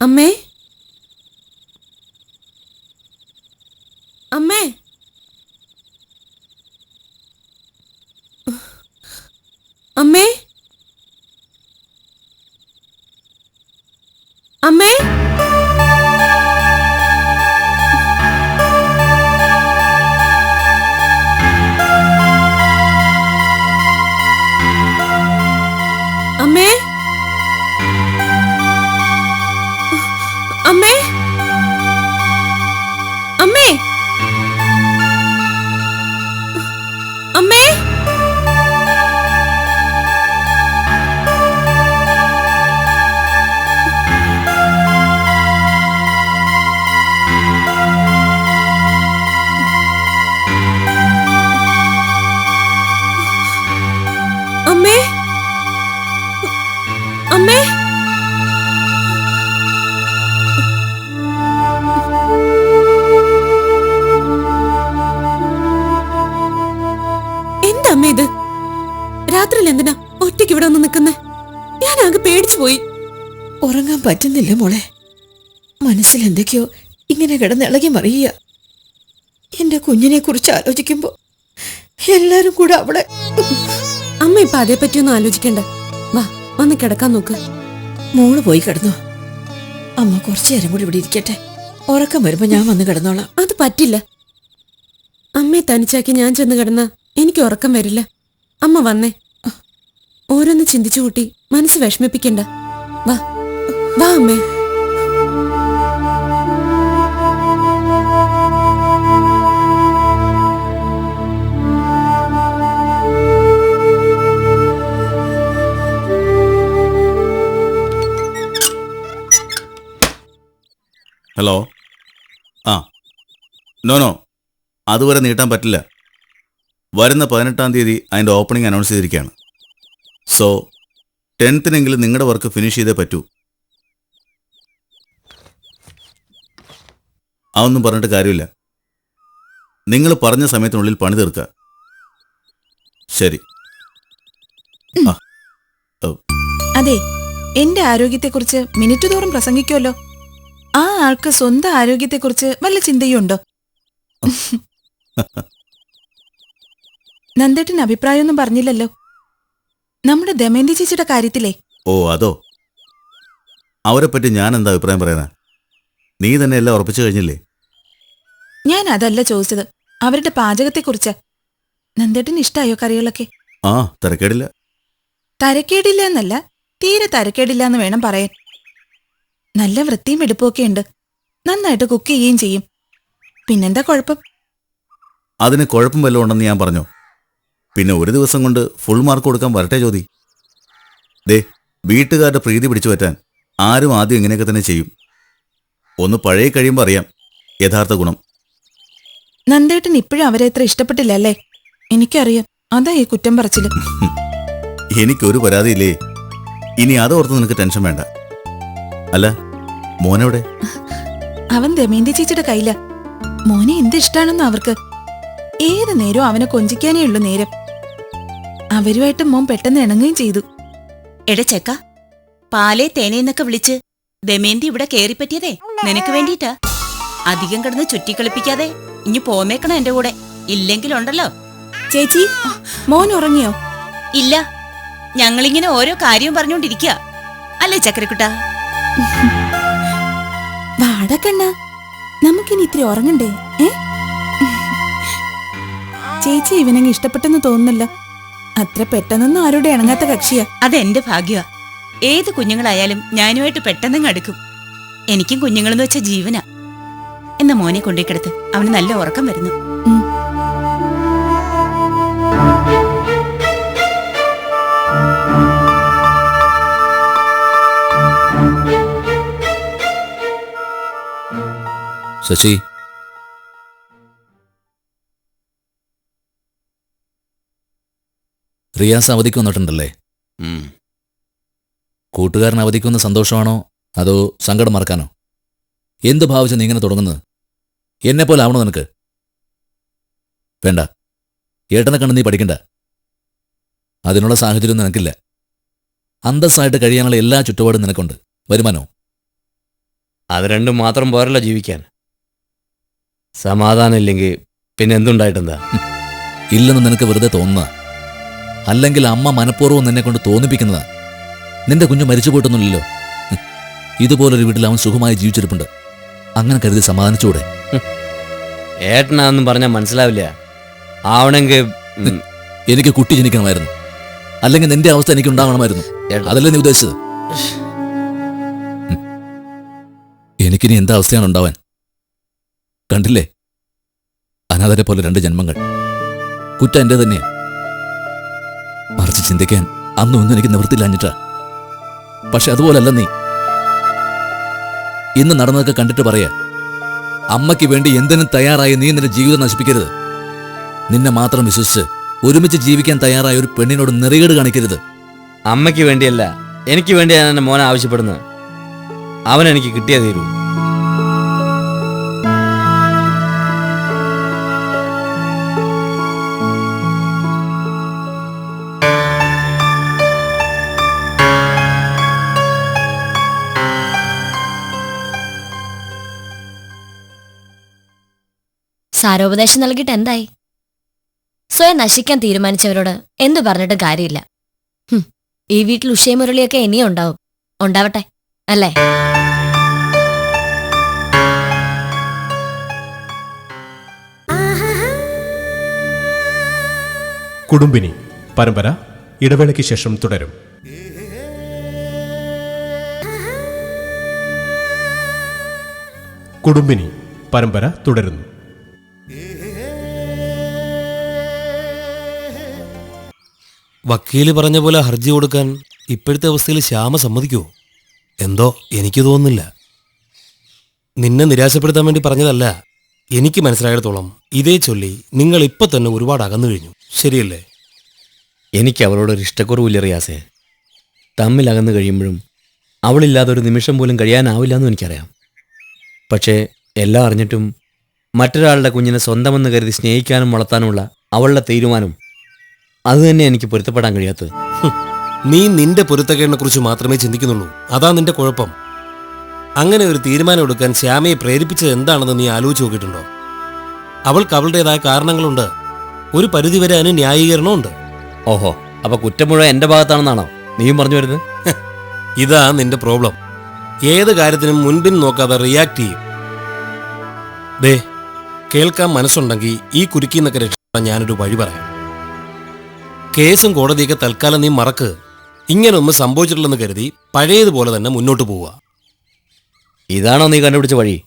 അമ്മേ, അമ്മേ, അമ്മേ, അമ്മേ, അമ്മേ, അമ്മേ, അമ്മേ, അമ്മേ, അമ്മേ, അമ്മേ, എന്താ അമ്മ ഇത്? രാത്രിയിൽ എന്തിനാ ഒറ്റയ്ക്ക് ഇവിടെ ഒന്ന് നിൽക്കുന്നേ? ഞാനാകെ പേടിച്ചു പോയി. ഉറങ്ങാൻ പറ്റുന്നില്ല മോളെ. മനസ്സിൽ എന്തൊക്കെയോ ഇങ്ങനെ കിടന്ന് ഇളകി മറിയ. എന്റെ കുഞ്ഞിനെ കുറിച്ച് ആലോചിക്കുമ്പോ എല്ലാരും കൂടെ അവിടെ. അമ്മ ഇപ്പൊ അതേപ്പറ്റിയൊന്നും ആലോചിക്കണ്ട. വാ, വന്ന് കിടക്കാൻ നോക്ക്. മോള് പോയി കിടന്നോ. അമ്മ കുറച്ചു നേരം കൂടി ഇവിടെ ഇരിക്കട്ടെ. ഉറക്കം വരുമ്പോ ഞാൻ വന്ന് കിടന്നോളാം. അത് പറ്റില്ല. അമ്മയെ തനിച്ചാക്കി ഞാൻ ചെന്ന് കിടന്ന എനിക്ക് ഉറക്കം വരില്ല. അമ്മ വന്നേ. ഓരോന്ന് ചിന്തിച്ചു കൂട്ടി മനസ്സ് വിഷമിപ്പിക്കണ്ട. വാ, വാ അമ്മേ. ആ നോ അതുവരെ നീട്ടാൻ പറ്റില്ല. വരുന്ന 18-ാം തീയതി അതിൻ്റെ ഓപ്പണിംഗ് അനൗൺസ് ചെയ്തിരിക്കുകയാണ്. സോ 10th-നെങ്കിലും നിങ്ങളുടെ വർക്ക് ഫിനിഷ് ചെയ്തേ പറ്റൂ. അതൊന്നും പറഞ്ഞിട്ട് കാര്യമില്ല. നിങ്ങൾ പറഞ്ഞ സമയത്തിനുള്ളിൽ പണി തീർക്കുക. ശരി. അതെ, എന്റെ ആരോഗ്യത്തെക്കുറിച്ച് മിനിറ്റ് തോറും പ്രസംഗിക്കുമല്ലോ. ആ ആൾക്ക് സ്വന്തം ആരോഗ്യത്തെക്കുറിച്ച് വല്ല ചിന്തയുണ്ടോ? നന്ദേട്ടന് അഭിപ്രായമൊന്നും പറഞ്ഞില്ലല്ലോ നമ്മുടെ ദമയന്തി ചേച്ചിയുടെ കാര്യത്തിലേ. ഓ അതോ, അവരെപ്പറ്റി ഞാൻ എന്താ അഭിപ്രായം പറയുന്നത്? നീ തന്നെ എല്ലാം ഉറപ്പിച്ചു കഴിഞ്ഞില്ലേ? ഞാൻ അതല്ല ചോദിച്ചത്, അവരുടെ പാചകത്തെക്കുറിച്ച്. നന്ദേട്ടന് ഇഷ്ടായോ കറികളൊക്കെ? ആ, തിരക്കേടില്ല. തരക്കേടില്ല എന്നല്ല, തീരെ തരക്കേടില്ല എന്ന് വേണം പറയാൻ. നല്ല വൃത്തിയും വെടുപ്പൊക്കെ ഉണ്ട്. നന്നായിട്ട് കുക്ക് ചെയ്യുകയും ചെയ്യും. പിന്നെന്താ കുഴപ്പം? അതിന് കുഴപ്പം വല്ലതും ഉണ്ടെന്ന് ഞാൻ പറഞ്ഞോ? പിന്നെ ഒരു ദിവസം കൊണ്ട് ഫുൾ മാർക്ക് കൊടുക്കാൻ വരട്ടെ ജ്യോതി. ദേ, വീട്ടുകാരുടെ പ്രീതി പിടിച്ചു പറ്റാൻ ആരും ആദ്യം ഇങ്ങനെയൊക്കെ തന്നെ ചെയ്യും. ഒന്ന് പഴയ കഴിയുമ്പോൾ അറിയാം യഥാർത്ഥ ഗുണം. നന്ദേട്ടൻ ഇപ്പോഴും അവരെ എത്ര ഇഷ്ടപ്പെട്ടില്ല അല്ലേ? എനിക്കറിയാം, അതാ ഈ കുറ്റം പറച്ചില്. എനിക്കൊരു പരാതിയില്ലേ. ഇനി അതോർത്ത് നിനക്ക് ടെൻഷൻ വേണ്ട. അല്ല, മോനെവിടെ? അവൻ ദമയന്തി ചേച്ചിയുടെ കയ്യില. മോനെ എന്ത് ഇഷ്ടാണെന്നോ അവർക്ക്. ഏത് നേരവും അവനെ കൊഞ്ചിക്കാനേ ഉള്ളൂ നേരം. അവരുമായിട്ട് മോൻ പെട്ടെന്ന് ഇണങ്ങുകയും ചെയ്തു. എടാ ചെക്ക, പാലേ തേനേന്നൊക്കെ വിളിച്ച് ദമയന്തി ഇവിടെ കേറിപ്പറ്റിയതേ നിനക്ക് വേണ്ടിയിട്ടാ. അധികം കിടന്ന് ചുറ്റിക്കളിപ്പിക്കാതെ ഇനി പോമേക്കണം എന്റെ കൂടെ. ഇല്ലെങ്കിലുണ്ടല്ലോ. ചേച്ചി, മോൻ ഉറങ്ങിയോ? ഇല്ല, ഞങ്ങളിങ്ങനെ ഓരോ കാര്യവും പറഞ്ഞുകൊണ്ടിരിക്കുക അല്ലേ ചക്കരക്കുട്ട? വാടക്കണ്ണ, നമുക്കിനി ഇത്തിരി ഉറങ്ങണ്ടേ? ചേച്ചി ഇവനങ്ങ് ഇഷ്ടപ്പെട്ടെന്ന് തോന്നുന്നില്ല. അത്ര പെട്ടെന്നൊന്നും ആരോടെ ഇണങ്ങാത്ത കക്ഷിയാ. അതെന്റെ ഭാഗ്യമാ. ഏത് കുഞ്ഞുങ്ങളായാലും ഞാനുമായിട്ട് പെട്ടെന്നങ്ങ് അടുക്കും. എനിക്കും കുഞ്ഞുങ്ങളെന്ന് വെച്ച ജീവനാ. എന്ന മോനെ കൊണ്ടുകിടത്ത്, അവന് നല്ല ഉറക്കം വരുന്നു. ശശി, റിയാസ് അവധിക്ക് വന്നിട്ടുണ്ടല്ലേ? കൂട്ടുകാരൻ അവധിക്കുന്ന സന്തോഷമാണോ അതോ സങ്കടം മറക്കാനോ? എന്ത് ഭാവിച്ച് നീ ഇങ്ങനെ തുടങ്ങുന്നത്? എന്നെപ്പോലെ ആവണോ നിനക്ക്? വേണ്ട, ഏട്ടനെ കണ്ട് നീ പഠിക്കണ്ട. അതിനുള്ള സാഹചര്യം നിനക്കില്ല. അന്തസ്സായിട്ട് കഴിയാനുള്ള എല്ലാ ചുറ്റുപാടും നിനക്കുണ്ട്. വരുമാനോ? അത് രണ്ടും മാത്രം പോരല്ലോ ജീവിക്കാൻ. സമാധാനം ഇല്ലെങ്കിൽ പിന്നെ എന്തുണ്ടായിട്ടെന്താ? ഇല്ലെന്ന് നിനക്ക് വെറുതെ തോന്നുക. അല്ലെങ്കിൽ അമ്മ മനഃപൂർവ്വം നിന്നെ കൊണ്ട് തോന്നിപ്പിക്കുന്നതാ. നിന്റെ കുഞ്ഞു മരിച്ചു പോയിട്ടൊന്നുമില്ലല്ലോ. ഇതുപോലൊരു വീട്ടിൽ അവൻ സുഖമായി ജീവിച്ചിരിപ്പുണ്ട്. അങ്ങനെ കരുതി സമാധാനിച്ചുകൂടെ? ഏട്ടനാന്നും പറഞ്ഞാൽ മനസ്സിലാവില്ല. ആവണമെങ്കിൽ എനിക്ക് കുട്ടി ജനിക്കണമായിരുന്നു. അല്ലെങ്കിൽ നിന്റെ അവസ്ഥ എനിക്ക് ഉണ്ടാവണമായിരുന്നു. അതല്ലേ നീ ഉദ്ദേശിച്ചത്? എനിക്കിനി എന്താ അവസ്ഥയാണ് ഉണ്ടാവാൻ? കണ്ടില്ലേ, അനാഥരെ പോലെ 2 ജന്മങ്ങൾ. കുറ്റം എന്റെ തന്നെയാ. മറിച്ച് ചിന്തിക്കാൻ അന്നൊന്നും എനിക്ക് നിവൃത്തിയില്ലാഞ്ഞിട്ടാ. പക്ഷെ അതുപോലല്ല നീ. ഇന്ന് നടന്നതൊക്കെ കണ്ടിട്ട് പറയാ, അമ്മയ്ക്ക് വേണ്ടി എന്തിനും തയ്യാറായി നീ നിന്റെ ജീവിതം നശിപ്പിക്കരുത്. നിന്നെ മാത്രം വിശ്വസിച്ച് ഒരുമിച്ച് ജീവിക്കാൻ തയ്യാറായ ഒരു പെണ്ണിനോട് നെറികേട് കാണിക്കരുത്. അമ്മയ്ക്ക് വേണ്ടിയല്ല, എനിക്ക് വേണ്ടിയാണ് എന്റെ മോനെ ആവശ്യപ്പെടുന്നത്. അവനെനിക്ക് കിട്ടിയേ തീരൂ. സാരോപദേശം നൽകിയിട്ട് എന്തായി? സ്വയം നശിക്കാൻ തീരുമാനിച്ചവരോട് എന്തു പറഞ്ഞിട്ടും കാര്യമില്ല. ഈ വീട്ടിൽ ഉഷയും മുരളിയൊക്കെ ഇനിയും ഉണ്ടാവും. ഉണ്ടാവട്ടെ, അല്ലേ? കുടുംബിനി പരമ്പര ഇടവേളയ്ക്ക് ശേഷം തുടരും. കുടുംബിനി പരമ്പര തുടരുന്നു. വക്കീല് പറഞ്ഞ പോലെ ഹർജി കൊടുക്കാൻ ഇപ്പോഴത്തെ അവസ്ഥയിൽ ശ്യാമ സമ്മതിക്കുമോ? എന്തോ എനിക്ക് തോന്നുന്നില്ല. നിന്നെ നിരാശപ്പെടുത്താൻ വേണ്ടി പറഞ്ഞതല്ല. എനിക്ക് മനസ്സിലായിടത്തോളം ഇതേ ചൊല്ലി നിങ്ങൾ ഇപ്പൊ തന്നെ ഒരുപാട് അകന്നു കഴിഞ്ഞു, ശരിയല്ലേ? എനിക്ക് അവളോടൊരു ഇഷ്ടക്കുറവില്ല റിയാസേ. തമ്മിൽ അകന്നു കഴിയുമ്പോഴും അവളില്ലാതെ ഒരു നിമിഷം പോലും കഴിയാനാവില്ലെന്നും എനിക്കറിയാം. പക്ഷേ എല്ലാം അറിഞ്ഞിട്ടും മറ്റൊരാളുടെ കുഞ്ഞിനെ സ്വന്തമെന്ന് കരുതി സ്നേഹിക്കാനും വളർത്താനുമുള്ള അവളുടെ തീരുമാനം അതുതന്നെ എനിക്ക് പൊരുത്തപ്പെടാൻ കഴിയാത്തത്. നീ നിന്റെ പൊരുത്തക്കേടിനെ കുറിച്ച് മാത്രമേ ചിന്തിക്കുന്നുള്ളൂ. അതാ നിന്റെ കുഴപ്പം. അങ്ങനെ ഒരു തീരുമാനം എടുക്കാൻ ശ്യാമയെ പ്രേരിപ്പിച്ചത് എന്താണെന്ന് നീ ആലോചിച്ച് നോക്കിയിട്ടുണ്ടോ? അവൾക്ക് അവളുടേതായ കാരണങ്ങളുണ്ട്. ഒരു പരിധിവരെ അതിന് ന്യായീകരണമുണ്ട്. ഓഹോ, അപ്പൊ കുറ്റം മുഴുവൻ എന്റെ ഭാഗത്താണെന്നാണോ നീയും പറഞ്ഞു വരുന്നത്? ഇതാ നിന്റെ പ്രോബ്ലം. ഏത് കാര്യത്തിനും മുൻപിൻ നോക്കാതെ റിയാക്ട് ചെയ്യും. ദേ, കേൾക്കാൻ മനസ്സുണ്ടെങ്കിൽ ഈ കുരുക്കിന്നൊക്കെ രക്ഷപ്പെടാൻ ഞാനൊരു വഴി പറയാം. കേസും കോടതിയൊക്കെ തൽക്കാലം നീ മറക്ക്. ഇങ്ങനൊന്നും സംഭവിച്ചിട്ടില്ലെന്ന് കരുതി പഴയതുപോലെ തന്നെ മുന്നോട്ട് പോവുക. ഇതാണോ നീ കണ്ടുപിടിച്ച വഴി?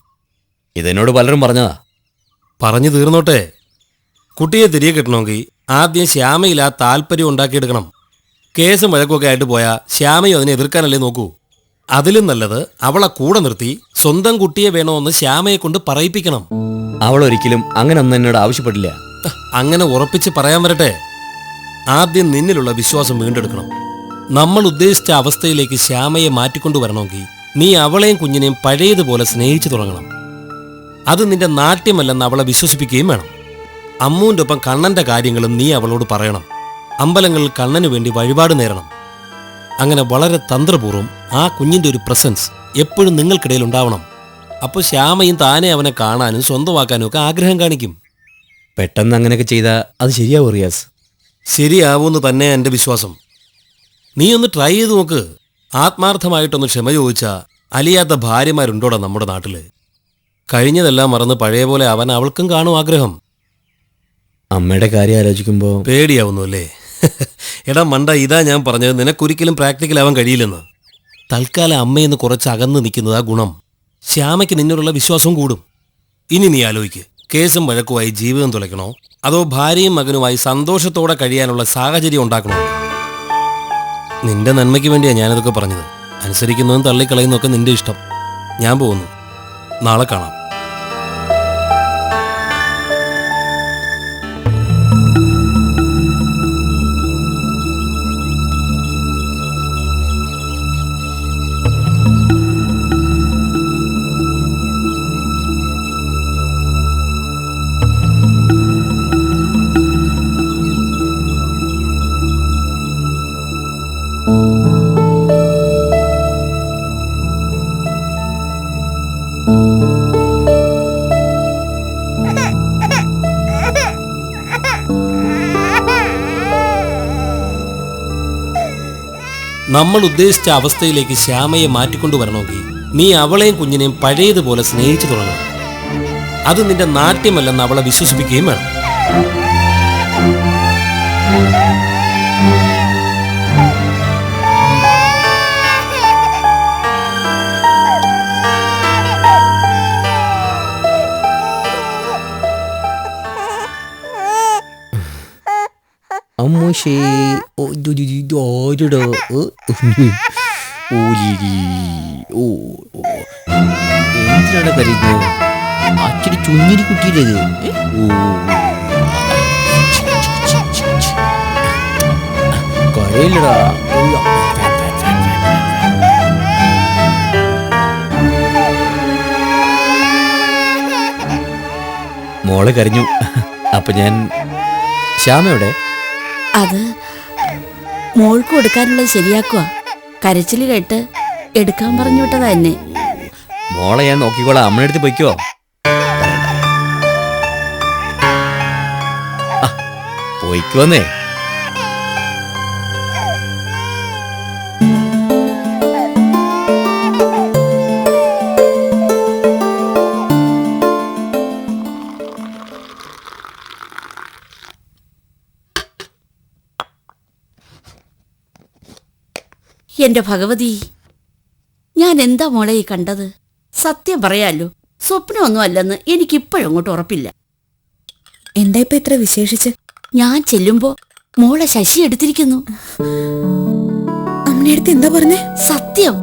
ഇതെന്നോട് പലരും പറഞ്ഞതാ. പറഞ്ഞു തീർന്നോട്ടെ. കുട്ടിയെ തിരികെ കിട്ടണമെങ്കിൽ ആദ്യം ശ്യാമയിൽ ആ താല്പര്യം ഉണ്ടാക്കിയെടുക്കണം. കേസും വഴക്കൊക്കെ ആയിട്ട് പോയാൽ ശ്യാമയും അതിനെ എതിർക്കാനല്ലേ നോക്കൂ. അതിലും നല്ലത് അവളെ കൂടെ നിർത്തി സ്വന്തം കുട്ടിയെ വേണമെന്ന് ശ്യാമയെ കൊണ്ട് പറയിപ്പിക്കണം. അവൾ ഒരിക്കലും അങ്ങനെ ഒന്നും എന്നോട് ആവശ്യപ്പെട്ടില്ല. അങ്ങനെ ഉറപ്പിച്ച് പറയാൻ വരട്ടെ. ആദ്യം നിന്നിലുള്ള വിശ്വാസം വീണ്ടെടുക്കണം. നമ്മൾ ഉദ്ദേശിച്ച അവസ്ഥയിലേക്ക് ശ്യാമയെ മാറ്റിക്കൊണ്ടുവരണമെങ്കിൽ നീ അവളെയും കുഞ്ഞിനെയും പഴയതുപോലെ സ്നേഹിച്ചു തുടങ്ങണം. അത് നിന്റെ നാട്യമല്ലെന്ന് അവളെ വിശ്വസിപ്പിക്കുകയും വേണം. അമ്മൂൻ്റെ ഒപ്പം കണ്ണന്റെ കാര്യങ്ങളും നീ അവളോട് പറയണം. അമ്പലങ്ങളിൽ കണ്ണന് വേണ്ടി വഴിപാട് നേരണം. അങ്ങനെ വളരെ തന്ത്രപൂർവ്വം ആ കുഞ്ഞിൻ്റെ ഒരു പ്രസൻസ് എപ്പോഴും നിങ്ങൾക്കിടയിൽ ഉണ്ടാവണം. അപ്പോൾ ശ്യാമയും താനെ അവനെ കാണാനും സ്വന്തമാക്കാനും ഒക്കെ ആഗ്രഹം കാണിക്കും. പെട്ടെന്ന് അങ്ങനെയൊക്കെ ചെയ്താൽ അത് ശരിയാവും റിയാസ്? ശരിയാവുമെന്ന് തന്നെ എൻ്റെ വിശ്വാസം. നീ ഒന്ന് ട്രൈ ചെയ്ത് നോക്ക്. ആത്മാർത്ഥമായിട്ടൊന്ന് ക്ഷമ ചോദിച്ചാൽ അലിയാത്ത ഭാര്യമാരുണ്ടോടാ നമ്മുടെ നാട്ടിൽ? കഴിഞ്ഞതെല്ലാം മറന്ന് പഴയ പോലെ അവൻ അവൾക്കും കാണും ആഗ്രഹം. അമ്മയുടെ കാര്യം ആലോചിക്കുമ്പോൾ പേടിയാവുന്നു അല്ലേ? എടാ മണ്ട, ഇതാ ഞാൻ പറഞ്ഞത്, നിനക്കൊരിക്കലും പ്രാക്ടിക്കലാവാൻ കഴിയില്ലെന്ന്. തൽക്കാലം അമ്മയെന്ന് കുറച്ച് അകന്ന് നിൽക്കുന്നതാ ഗുണം. ശ്യാമയ്ക്ക് നിന്നോടുള്ള വിശ്വാസവും കൂടും. ഇനി നീ ആലോചിക്ക്, കേസും വഴക്കുമായി ജീവിതം തുലയ്ക്കണോ അതോ ഭാര്യയും മകനുമായി സന്തോഷത്തോടെ കഴിയാനുള്ള സാഹചര്യം ഉണ്ടാക്കണോ? നിന്റെ നന്മയ്ക്ക് വേണ്ടിയാണ് ഞാനതൊക്കെ പറഞ്ഞത്. അനുസരിക്കുന്നതും തള്ളിക്കളയുന്നതൊക്കെ നിന്റെ ഇഷ്ടം. ഞാൻ പോകുന്നു. നാളെ കാണാം. നമ്മൾ ഉദ്ദേശിച്ച അവസ്ഥയിലേക്ക് ശ്യാമയെ മാറ്റിക്കൊണ്ടുവരണമെങ്കിൽ നീ അവളെയും കുഞ്ഞിനെയും പഴയതുപോലെ സ്നേഹിച്ചു തുടങ്ങണം. അത് നിന്റെ നാട്യമല്ലെന്ന് അവളെ വിശ്വസിപ്പിക്കുകയും വേണം. അമ്മൂശേ ഓരോടോ എന്തിനാണ് കരുതുന്നത്? അച്ഛന് ചുഞ്ഞിരി കുട്ടിയിലത്. കരയില്ലടാ. മോള് കരഞ്ഞു. അപ്പൊ ഞാൻ ശ്യാമയുടെ അത് മോൾക്ക് കൊടുക്കാനുള്ളത് ശരിയാക്കുക. കരച്ചില് കേട്ട് എടുക്കാൻ പറഞ്ഞു വിട്ടതാ എന്നെ. മോളെ ഞാൻ നോക്കിക്കോളാം. അമ്മയുടെ അടുത്ത് പൊയ്ക്കോ. പൊയ്ക്കോന്നേ. എന്റെ ഭഗവതി, ഞാൻ എന്താ മോളെ ഈ കണ്ടത്? സത്യം പറയാലോ, സ്വപ്നമൊന്നും അല്ലെന്ന് എനിക്കിപ്പോഴങ്ങോട്ട് ഉറപ്പില്ല. എന്താ ഇപ്പൊ ഇത്ര വിശേഷിച്ച്? ഞാൻ ചെല്ലുമ്പോ മോളെ ശശി എടുത്തിരിക്കുന്നു. അമ്മയുടെ അടുത്ത് എന്താ പറഞ്ഞേ? സത്യം,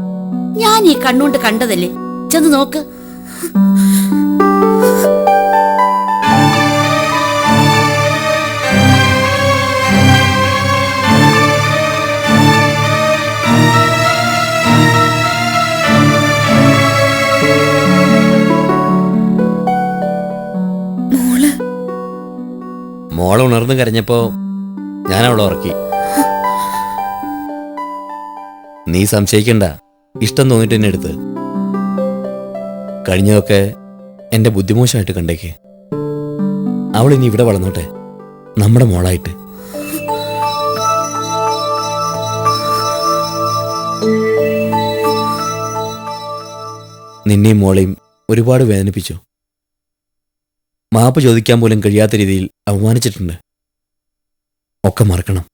ഞാൻ ഈ കണ്ണുകൊണ്ട് കണ്ടതല്ലേ. ചെന്ന് നോക്ക്. മോളെ ഉണർന്ന് കരഞ്ഞപ്പോ ഞാൻ അവളെ ഉറക്കി. നീ സംശയിക്കണ്ട, ഇഷ്ടം തോന്നിട്ട് എന്നെ എടുത്ത്. കഴിഞ്ഞതൊക്കെ എന്റെ ബുദ്ധിമോശമായിട്ട് കണ്ടേക്ക്. അവൾ ഇനി ഇവിടെ വളർന്നോട്ടെ, നമ്മുടെ മോളായിട്ട്. നിന്നെയും മോളെയും ഒരുപാട് വേദനിപ്പിച്ചു. മാപ്പ് ചോദിക്കാൻ പോലും കഴിയാത്ത രീതിയിൽ അവമാനിച്ചിട്ടുണ്ട്. ഒക്കെ മറക്കണം.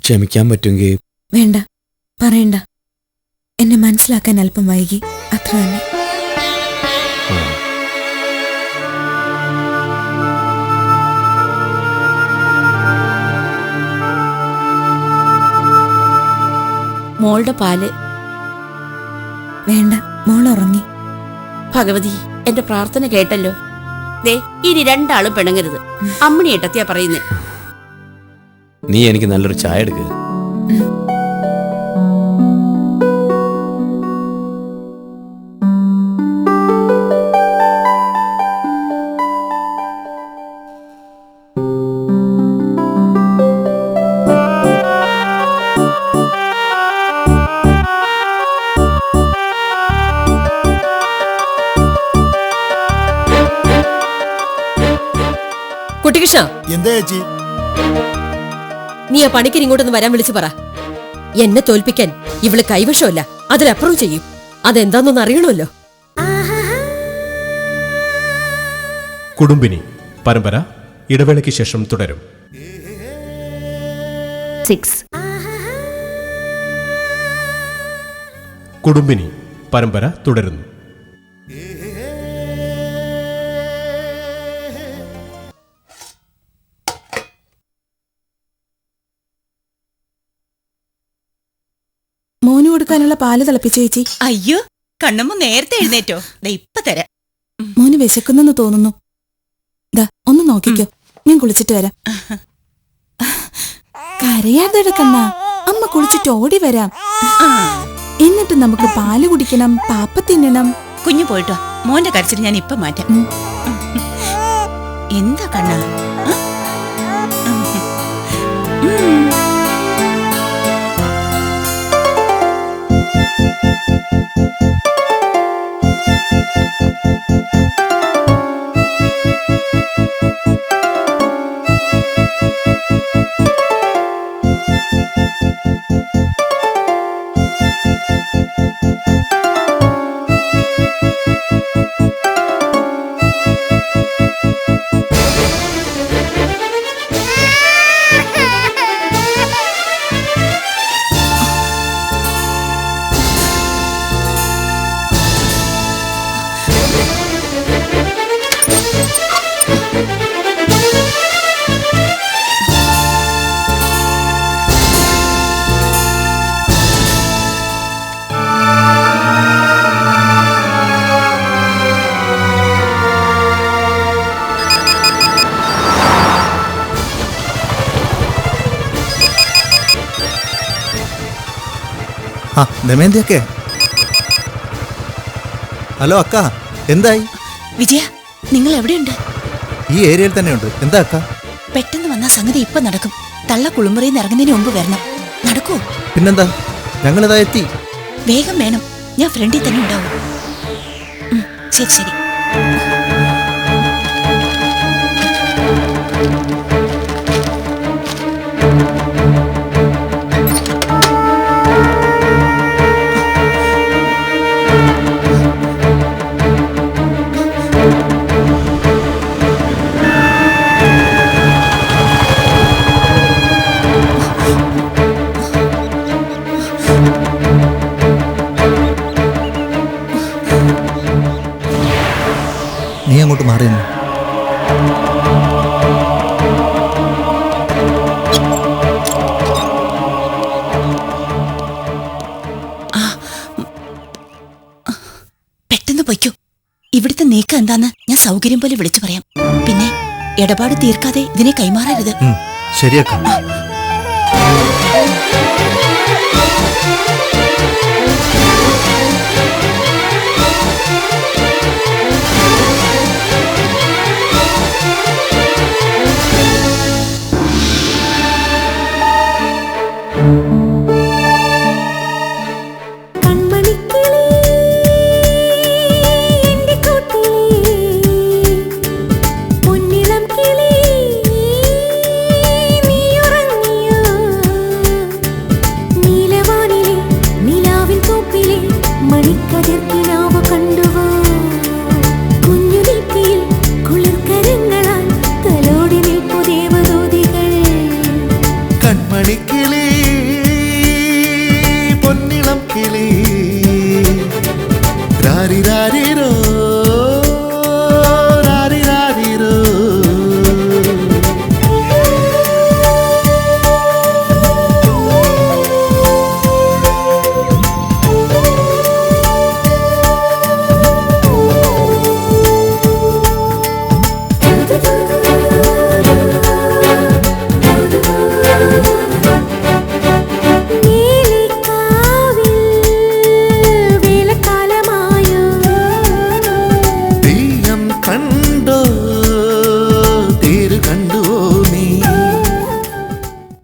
ക്ഷമിക്കാൻ പറ്റുമെങ്കിൽ. വേണ്ട, പറയണ്ട. എന്നെ മനസ്സിലാക്കാൻ അല്പം വൈകി, അത്ര തന്നെ. മോളുടെ പാല്. വേണ്ട, മോൾ ഉറങ്ങി. ഭഗവതി, എന്റെ പ്രാർത്ഥന കേട്ടല്ലോ. ദേ, ഇനി രണ്ടാളും പിണങ്ങരുത്. അമ്മണി ഏട്ടത്തിയാ പറയുന്നേ. നീ എനിക്ക് നല്ലൊരു ചായ എടുക്കുക. കുട്ടികൃഷ്ണ, എന്താ ചേച്ചി? നീ ആ പണിക്കർ ഇങ്ങോട്ടൊന്ന് വരാൻ വിളിച്ചു പറ. എന്നെ തോൽപ്പിക്കാൻ ഇവള് കൈവശമല്ല, അതിലപ്പുറം ചെയ്യും. അതെന്താന്നൊന്ന് അറിയണമല്ലോ. കുടുംബിനി പരമ്പര ഇടവേളയ്ക്ക് ശേഷം തുടരും. 6. കുടുംബിനി പരമ്പര തുടരുന്നു. മോന് കൊടുക്കാനുള്ള പാല് തിളപ്പിച്ചു ചേച്ചി. അയ്യോ, കണ്ണമ്മ നേരത്തെ എഴുന്നേറ്റോ? ദേ ഇപ്പൊ തരാം. മോന് വിശക്കുന്നെന്ന് തോന്നുന്നു. ദാ ഒന്ന് നോക്കിക്കോ, ഞാൻ കുളിച്ചിട്ട് വരാം. കരയാതെടുക്കണ്ണ, അമ്മ കുളിച്ചിട്ട് ഓടി വരാം. എന്നിട്ട് നമുക്ക് പാല് കുടിക്കണം, പാപ്പ തിന്നണം. കുഞ്ഞു പോയിട്ടോ, മോന്റെ കരച്ചിൽ ഞാൻ ഇപ്പൊ മാറ്റാം. എന്താ കണ്ണ? ആ ദമയന്തിയൊക്കെ. ഹലോ അക്ക, എന്തായി? വിജയ, നിങ്ങൾ എവിടെയുണ്ട്? ഈ ഏരിയയിൽ തന്നെയുണ്ട്. എന്താ അക്ക? പെട്ടെന്ന് വന്ന സംഗതി ഇപ്പൊ നടക്കും. തള്ള കുളിമുറിയിൽ നിന്ന് ഇറങ്ങുന്നതിന് മുമ്പ് വരണം. നടക്കൂ. പിന്നെന്താ, ഞങ്ങളിതാ എത്തി. വേഗം വേണം, ഞാൻ ഫ്രണ്ടിൽ തന്നെ ഉണ്ടാവും. ശരി ശരി. നീ അങ്ങോട്ട് മാറിയെന്നു. പെട്ടെന്ന് പൊയ്ക്കോ. നീക്കം എന്താന്ന് ഞാൻ സൗകര്യം പോലെ വിളിച്ചു പറയാം. പിന്നെ ഇടപാട് തീർക്കാതെ ഇതിനെ കൈമാറരുത്. ശരിയാക്കാം. രാരിരാരിരോ